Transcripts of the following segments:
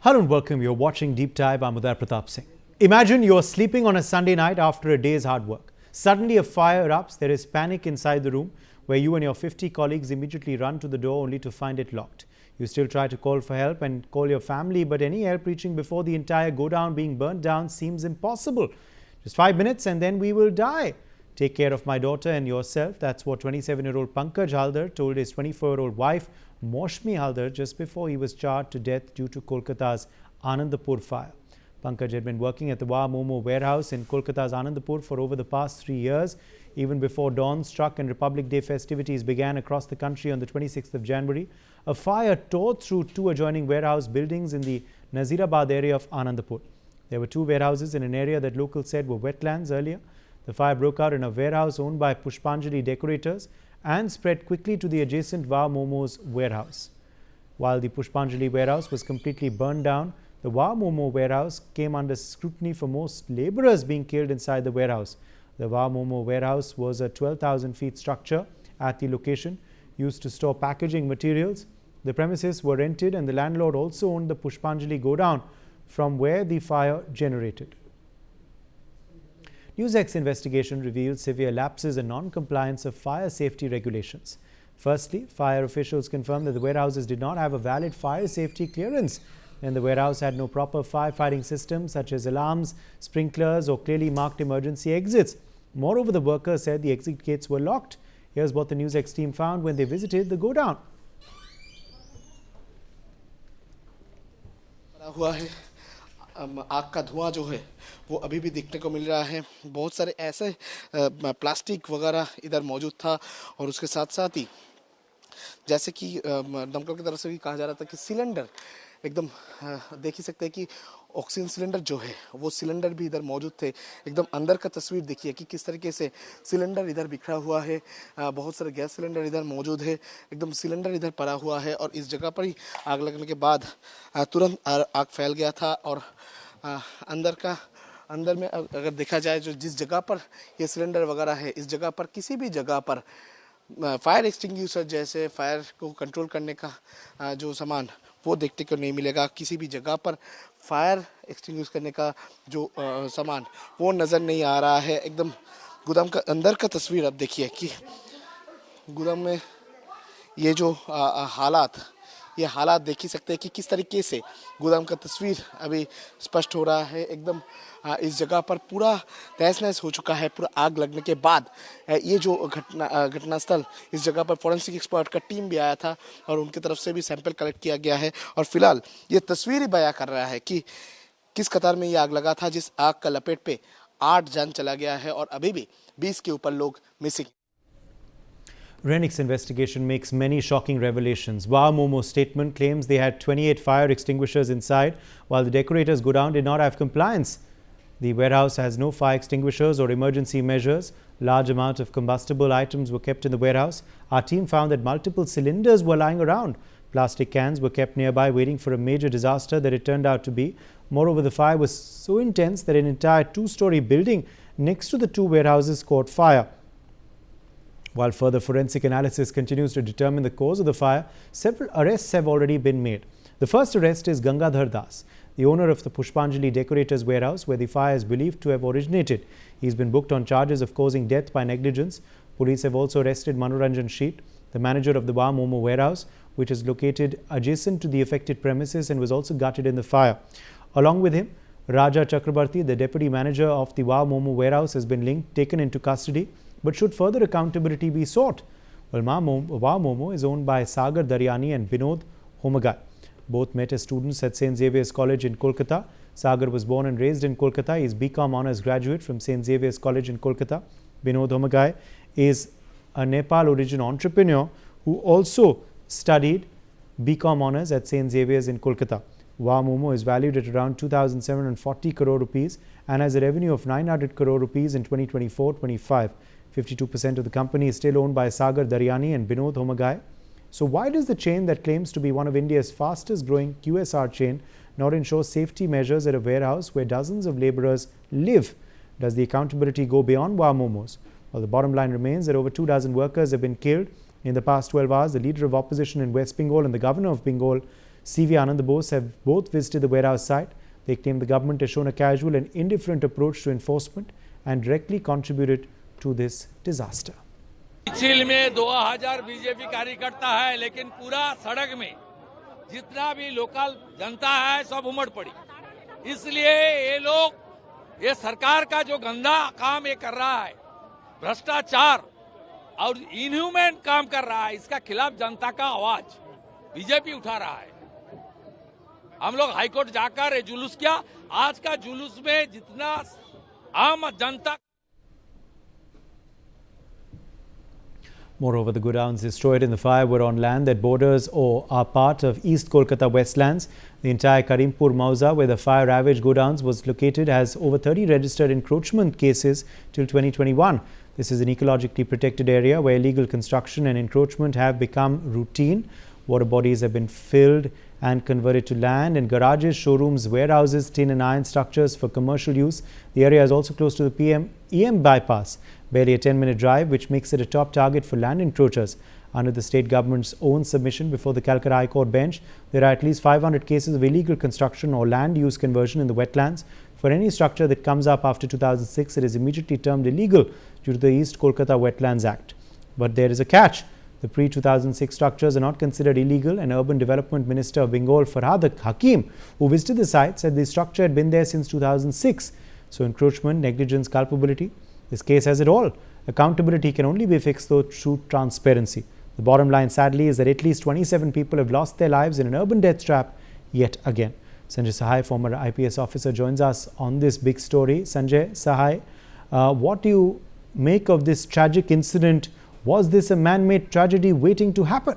Hello and welcome. You're watching Deep Dive. I'm Uday Pratap Singh. Imagine you're sleeping on a Sunday night after a day's hard work. Suddenly a fire erupts. There is panic inside the room where you and your 50 colleagues immediately run to the door only to find it locked. You still try to call for help and call your family, but any help reaching before the entire godown being burnt down seems impossible. Just 5 minutes and then we will die. Take care of my daughter and yourself. That's what 27-year-old Pankaj Haldar told his 24-year-old wife Moshmi Haldar just before he was charged to death due to Kolkata's Anandapur fire. Pankaj had been working at the Wow Momo warehouse in Kolkata's Anandapur for over the past 3 years. Even before dawn struck and Republic Day festivities began across the country on the 26th of January, a fire tore through two adjoining warehouse buildings in the Nazirabad area of Anandapur. There were two warehouses in an area that locals said were wetlands earlier. The fire broke out in a warehouse owned by Pushpanjali decorators and spread quickly to the adjacent Wow Momo's warehouse. While the Pushpanjali warehouse was completely burned down, the Wow Momo warehouse came under scrutiny for most laborers being killed inside the warehouse. The Wow Momo warehouse was a 12,000 feet structure at the location used to store packaging materials. The premises were rented and the landlord also owned the Pushpanjali godown from where the fire generated. NewsX investigation revealed severe lapses and non-compliance of fire safety regulations. Firstly, fire officials confirmed that the warehouses did not have a valid fire safety clearance, and the warehouse had no proper firefighting systems such as alarms, sprinklers or clearly marked emergency exits. Moreover, the workers said the exit gates were locked. Here's what the NewsX team found when they visited the godown. आग का धुआं जो है वो अभी भी देखने को मिल रहा है। बहुत सारे ऐसे प्लास्टिक वगैरह इधर मौजूद था और उसके साथ साथ ही जैसे कि दमकल की तरफ से भी कहा जा रहा था कि सिलेंडर एकदम देख ही सकते हैं कि ऑक्सीजन सिलेंडर जो है वो सिलेंडर भी इधर मौजूद थे। एकदम अंदर का तस्वीर देखिए कि किस तरीके से सिलेंडर इधर बिखरा हुआ है। बहुत सारे गैस सिलेंडर इधर मौजूद है। एकदम सिलेंडर इधर पड़ा हुआ है और इस जगह पर ही आग लगने के बाद तुरंत आग फैल गया था और अंदर में अगर देखा जाए जो जिस जगह पर ये सिलेंडर वगैरह है इस जगह पर किसी भी जगह पर फायर एक्सटिंग्विशर जैसे फायर को कंट्रोल करने का जो सामान वो देखने को नहीं मिलेगा। किसी भी जगह पर फायर एक्सटिंग्विश करने का जो सामान वो नज़र नहीं आ रहा है। एकदम गोदाम का अंदर का तस्वीर अब देखिए कि गोदाम में ये जो ये हालात देख ही सकते हैं कि किस तरीके से गोदाम का तस्वीर अभी स्पष्ट हो रहा है। एकदम इस जगह पर पूरा तहस नहस हो चुका है। पूरा आग लगने के बाद ये जो घटनास्थल इस जगह पर फॉरेंसिक एक्सपर्ट का टीम भी आया था और उनकी तरफ से भी सैंपल कलेक्ट किया गया है और फिलहाल ये तस्वीर ही बयां कर रहा है कि किस कतार में ये आग लगा था जिस आग का लपेट पे 8 जान चला गया है और अभी भी 20 के ऊपर लोग missing. Renix investigation makes many shocking revelations. Wow Momo's statement claims they had 28 fire extinguishers inside, while the decorators' godown did not have compliance. The warehouse has no fire extinguishers or emergency measures. Large amount of combustible items were kept in the warehouse. Our team found that multiple cylinders were lying around. Plastic cans were kept nearby waiting for a major disaster that it turned out to be. Moreover, the fire was so intense that an entire 2-story building next to the two warehouses caught fire. While further forensic analysis continues to determine the cause of the fire, several arrests have already been made. The first arrest is Gangadhar Das, the owner of the Pushpanjali decorators warehouse where the fire is believed to have originated. He's been booked on charges of causing death by negligence. Police have also arrested Manoranjan Sheet, the manager of the Wow Momo warehouse, which is located adjacent to the affected premises and was also gutted in the fire. Along with him, Raja Chakrabarti, the deputy manager of the Wow Momo warehouse, has been taken into custody. But should further accountability be sought? Well, Wow Momo is owned by Sagar Daryani and Binod Homagai. Both met as students at St. Xavier's College in Kolkata. Sagar was born and raised in Kolkata. He is BCom Honours graduate from St. Xavier's College in Kolkata. Binod Homagai is a Nepal origin entrepreneur who also studied BCom Honours at St. Xavier's in Kolkata. Wow Momo is valued at around 2,740 crore rupees and has a revenue of 900 crore rupees in 2024-25. 52% of the company is still owned by Sagar Daryani and Binod Homagai. So why does the chain that claims to be one of India's fastest growing QSR chain not ensure safety measures at a warehouse where dozens of laborers live? Does the accountability go beyond Wow Momos? Well, the bottom line remains that over 24 workers have been killed in the past 12 hours. The leader of opposition in West Bengal and the governor of Bengal CV Anandapur have both visited the warehouse site. They claim the government has shown a casual and indifferent approach to enforcement and directly contributed to this disaster. मिছিল में 2000 BJP कार्यकर्ता है, लेकिन पूरा सड़क में जितना भी local जनता है सब उमड़ पड़ी। इसलिए ये लोग ये सरकार का जो गंदा काम ये कर रहा है, भ्रष्टाचार और इनह्यूमन काम कर रहा है, इसका खिलाफ जनता का आवाज बीजेपी उठा रहा है। हम लोग हाईकोर्ट जाकर ये जुलूस किया। आज का जुलूस में जितना आम जनता Moreover, the godowns destroyed in the fire were on land that borders or are part of East Kolkata westlands. The entire Karimpur Mauza, where the fire-ravaged godowns was located, has over 30 registered encroachment cases till 2021. This is an ecologically protected area where illegal construction and encroachment have become routine. Water bodies have been filled and converted to land, and garages, showrooms, warehouses, tin and iron structures for commercial use. The area is also close to the PM-EM bypass, barely a 10-minute drive, which makes it a top target for land encroachers. Under the state government's own submission before the Calcutta High Court bench, there are at least 500 cases of illegal construction or land use conversion in the wetlands. For any structure that comes up after 2006, it is immediately termed illegal due to the East Kolkata Wetlands Act. But there is a catch. The pre-2006 structures are not considered illegal, and Urban Development Minister of Bengal Farhad Hakim, who visited the site, said the structure had been there since 2006. So encroachment, negligence, culpability, this case has it all. Accountability can only be fixed through transparency. The bottom line, sadly, is that at least 27 people have lost their lives in an urban death trap yet again. Sanjay Sahai, former IPS officer, joins us on this big story. Sanjay Sahai, what do you make of this tragic incident? Was this a man-made tragedy waiting to happen?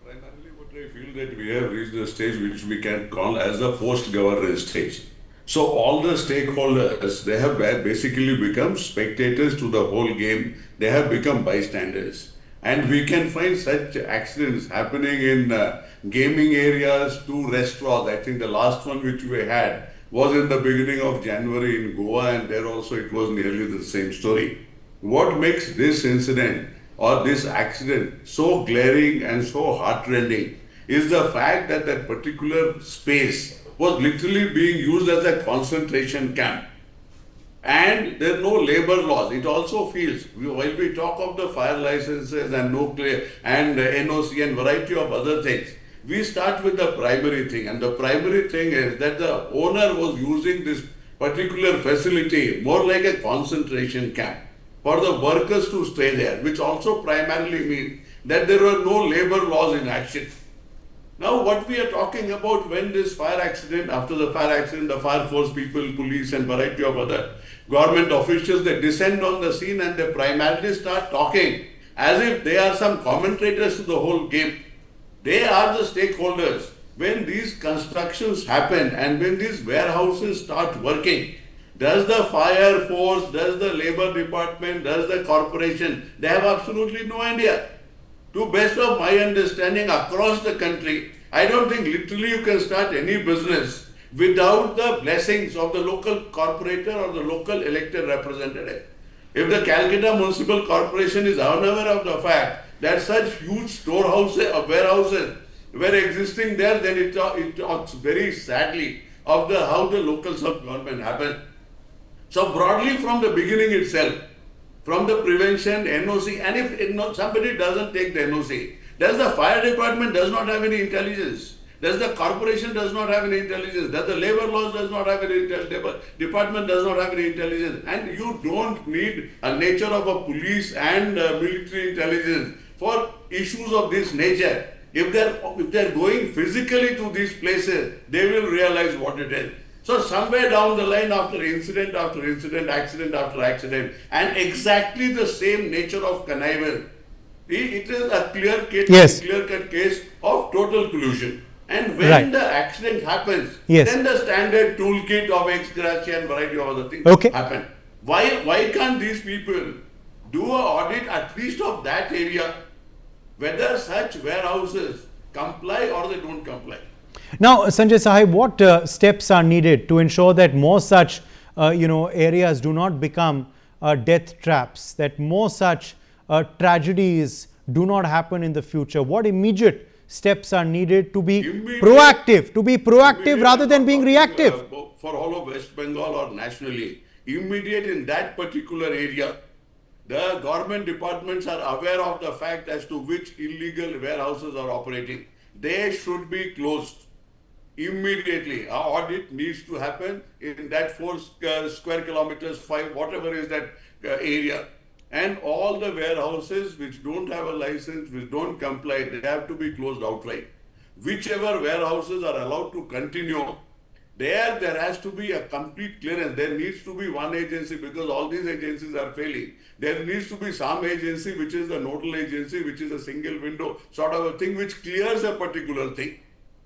Primarily, what I feel that we have reached a stage which we can call as the post-governance stage. So all the stakeholders, they have basically become spectators to the whole game. They have become bystanders. And we can find such accidents happening in gaming areas to restaurants. I think the last one which we had was in the beginning of January in Goa, and there also it was nearly the same story. What makes this incident or this accident so glaring and so heartrending is the fact that that particular space was literally being used as a concentration camp. And there are no labor laws. It also feels, while we talk of the fire licenses and nuclear and NOC and variety of other things, we start with the primary thing. And the primary thing is that the owner was using this particular facility more like a concentration camp for the workers to stay there, which also primarily means that there were no labor laws in action. Now, what we are talking about when this fire accident, after the fire accident, the fire force people, police and variety of other government officials, they descend on the scene and they primarily start talking as if they are some commentators to the whole game. They are the stakeholders. When these constructions happen and when these warehouses start working, does the fire force, does the labor department, does the corporation, they have absolutely no idea. To best of my understanding across the country, I don't think literally you can start any business without the blessings of the local corporator or the local elected representative. If the Calcutta Municipal Corporation is unaware of the fact that such huge storehouses or warehouses were existing there, then it talks very sadly of how the local sub-government happened. So broadly from the beginning itself, from the prevention, NOC, and if somebody doesn't take the NOC, does the fire department does not have any intelligence? Does the corporation does not have any intelligence? Does the labor laws does not have any intelligence? Department does not have any intelligence? And you don't need a nature of a police and military intelligence for issues of this nature. If they're going physically to these places, they will realize what it is. So somewhere down the line, after incident after incident, accident after accident, and exactly the same nature of connivance, it is a clear-cut case of total collusion. And when the accident happens, then the standard toolkit of ex gratia and variety of other things happen. Why can't these people do an audit at least of that area, whether such warehouses comply or they don't comply? Now, Sanjay Sahai, what steps are needed to ensure that more such areas do not become death traps, that more such tragedies do not happen in the future? What immediate steps are needed to be Immediate- proactive rather than being reactive. For all of West Bengal or nationally, immediate in that particular area, the government departments are aware of the fact as to which illegal warehouses are operating. They should be closed immediately. Our audit needs to happen in that 4 square kilometers, 5, whatever is that area. And all the warehouses which don't have a license, which don't comply, they have to be closed outright. Whichever warehouses are allowed to continue, there has to be a complete clearance. There needs to be one agency, because all these agencies are failing. There needs to be some agency which is the nodal agency, which is a single window sort of a thing which clears a particular thing.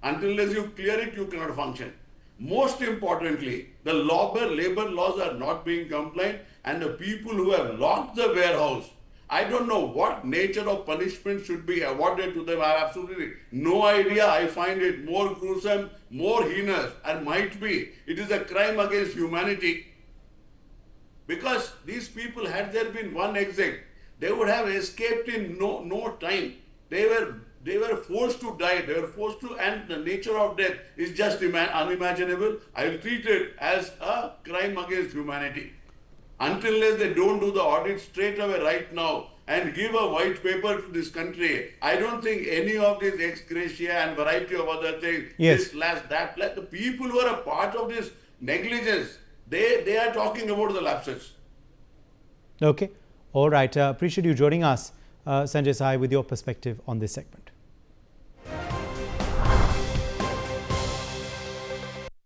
Until you clear it, you cannot function. Most importantly, the labor laws are not being compliant, and the people who have locked the warehouse, I don't know what nature of punishment should be awarded to them. I have absolutely no idea. I find it more gruesome, more heinous, and might be it is a crime against humanity. Because these people, had there been one exit, they would have escaped in no time. They were forced to die. They were forced to, and the nature of death is just unimaginable. I will treat it as a crime against humanity. Until they don't do the audit straight away right now and give a white paper to this country, I don't think any of these ex gratia and variety of other things, Yes. this last, that last, the people who are a part of this negligence, they are talking about the lapses. Okay. All right. Appreciate you joining us, Sanjay Sai, with your perspective on this segment.